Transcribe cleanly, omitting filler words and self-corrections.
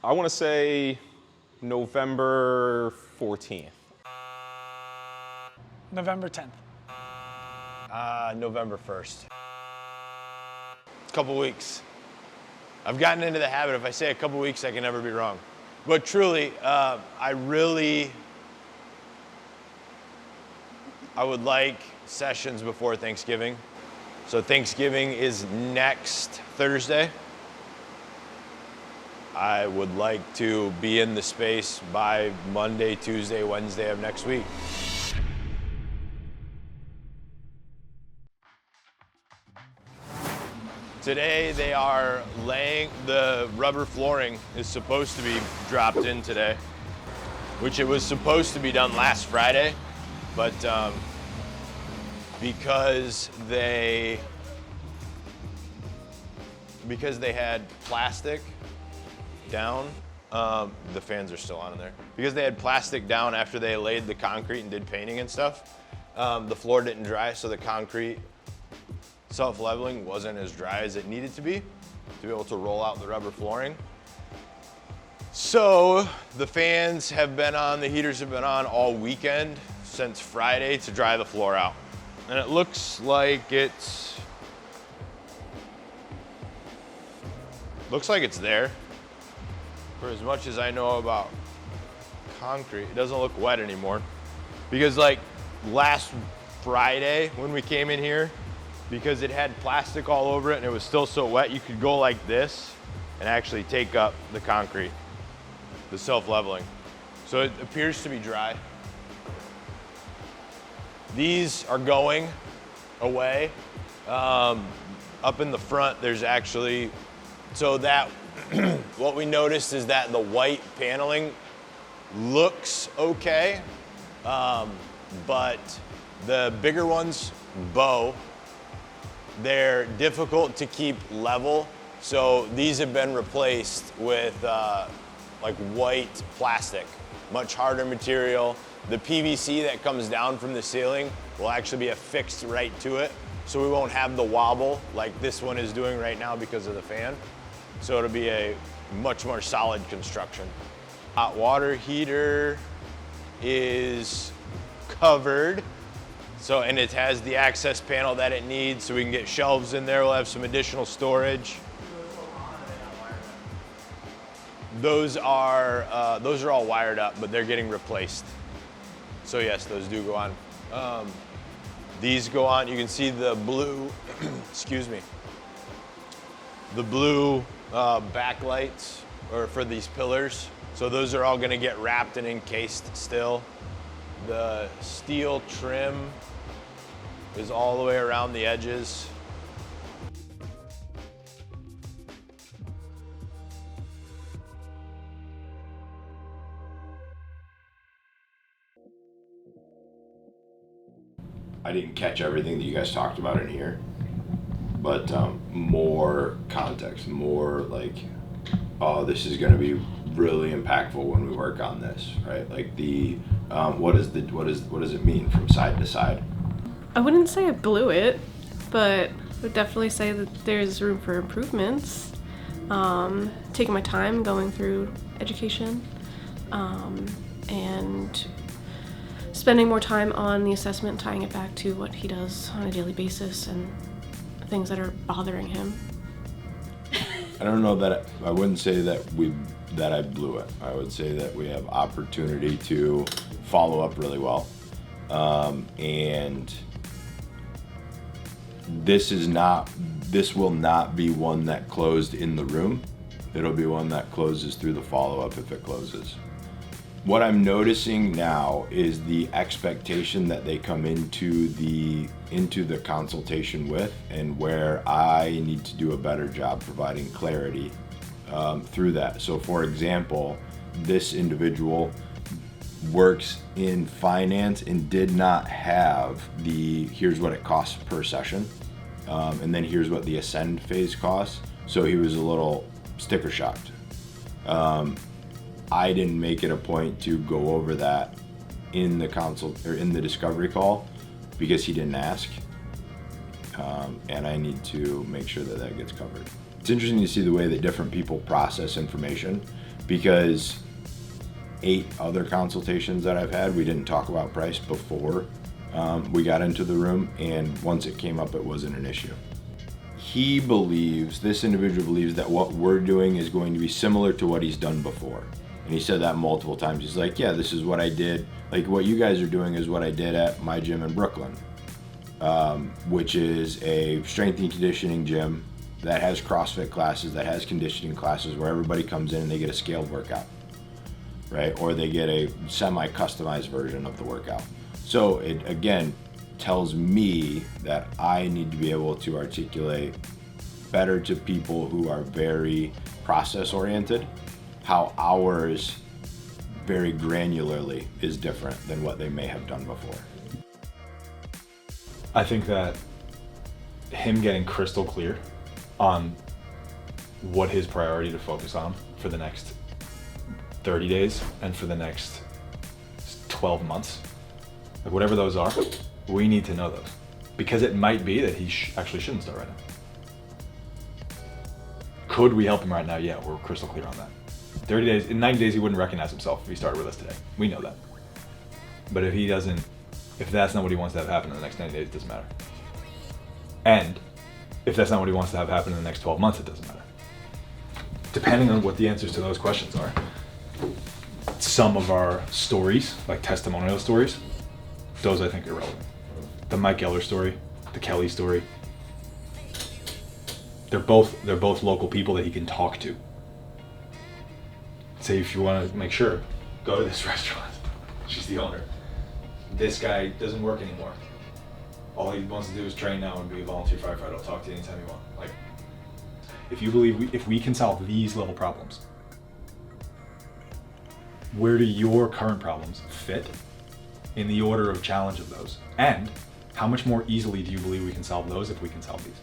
I want to say November 14th. November 10th. November 1st. A couple weeks. I've gotten into the habit, if I say a couple weeks, I can never be wrong. But truly, I would like sessions before Thanksgiving. So Thanksgiving is next Thursday. I would like to be in the space by Monday, Tuesday, Wednesday of next week. Today they are laying, the rubber flooring is supposed to be dropped in today, which it was supposed to be done last Friday, but because they had plastic down, the fans are still on in there. Because they had plastic down after they laid the concrete and did painting and stuff, the floor didn't dry, so the concrete self-leveling wasn't as dry as it needed to be able to roll out the rubber flooring. So the fans have been on, the heaters have been on all weekend since Friday to dry the floor out. And it looks like it's there. For as much as I know about concrete, it doesn't look wet anymore. Because like last Friday when we came in here, because it had plastic all over it and it was still so wet, you could go like this and actually take up the concrete, the self-leveling. So it appears to be dry. These are going away. Up in the front, there's actually, so that, what we noticed is that the white paneling looks okay, but the bigger ones bow. They're difficult to keep level, so these have been replaced with like white plastic, much harder material. The PVC that comes down from the ceiling will actually be affixed right to it, so we won't have the wobble like this one is doing right now because of the fan. So it'll be a much more solid construction. Hot water heater is covered. So, and it has the access panel that it needs, so we can get shelves in there. We'll have some additional storage. Those are all wired up, but they're getting replaced. So yes, those do go on. These go on. You can see the blue, excuse me, the blue backlights or for these pillars. So those are all going to get wrapped and encased still. The steel trim is all the way around the edges. I didn't catch everything that you guys talked about in here, but more context, more like, oh, this is going to be really impactful when we work on this, right? Like the what does it mean from side to side? I wouldn't say I blew it, but I would definitely say that there's room for improvements. Taking my time going through education, and spending more time on the assessment, tying it back to what he does on a daily basis and things that are bothering him. I don't know that I wouldn't say that I blew it. I would say that we have opportunity to follow up really well, and this will not be one that closed in the room. It'll be one that closes through the follow-up if it closes. What I'm noticing now is the expectation that they come into the consultation with, and where I need to do a better job providing clarity through that. So for example, this individual works in finance and did not have here's what it costs per session, and then here's what the ascend phase costs. So he was a little sticker shocked. I didn't make it a point to go over that in the consult or in the discovery call because he didn't ask, and I need to make sure that gets covered. It's interesting to see the way that different people process information, because 8 other consultations that I've had, we didn't talk about price before we got into the room, and once it came up, it wasn't an issue. This individual believes that what we're doing is going to be similar to what he's done before. And he said that multiple times. He's like, yeah, this is what I did. Like, what you guys are doing is what I did at my gym in Brooklyn, which is a strength and conditioning gym that has CrossFit classes, that has conditioning classes, where everybody comes in and they get a scaled workout, right? Or they get a semi-customized version of the workout. So it, again, tells me that I need to be able to articulate better to people who are very process oriented how ours very granularly is different than what they may have done before. I think that him getting crystal clear on what his priority to focus on for the next 30 days and for the next 12 months, like whatever those are, we need to know those, because it might be that he actually shouldn't start right now. Could we help him right now? Yeah, we're crystal clear on that. 30 days, in 90 days, he wouldn't recognize himself if he started with us today. We know that. But if that's not what he wants to have happen in the next 90 days, it doesn't matter. And if that's not what he wants to have happen in the next 12 months, it doesn't matter. Depending on what the answers to those questions are. Some of our stories, like testimonial stories, those I think are relevant. The Mike Geller story, the Kelly story, they're both local people that he can talk to. Say, if you want to make sure, go to this restaurant. She's the owner. This guy doesn't work anymore. All he wants to do is train now and be a volunteer firefighter. I'll talk to you anytime you want. Like, if you believe if we can solve these level problems, where do your current problems fit in the order of challenge of those? And how much more easily do you believe we can solve those if we can solve these?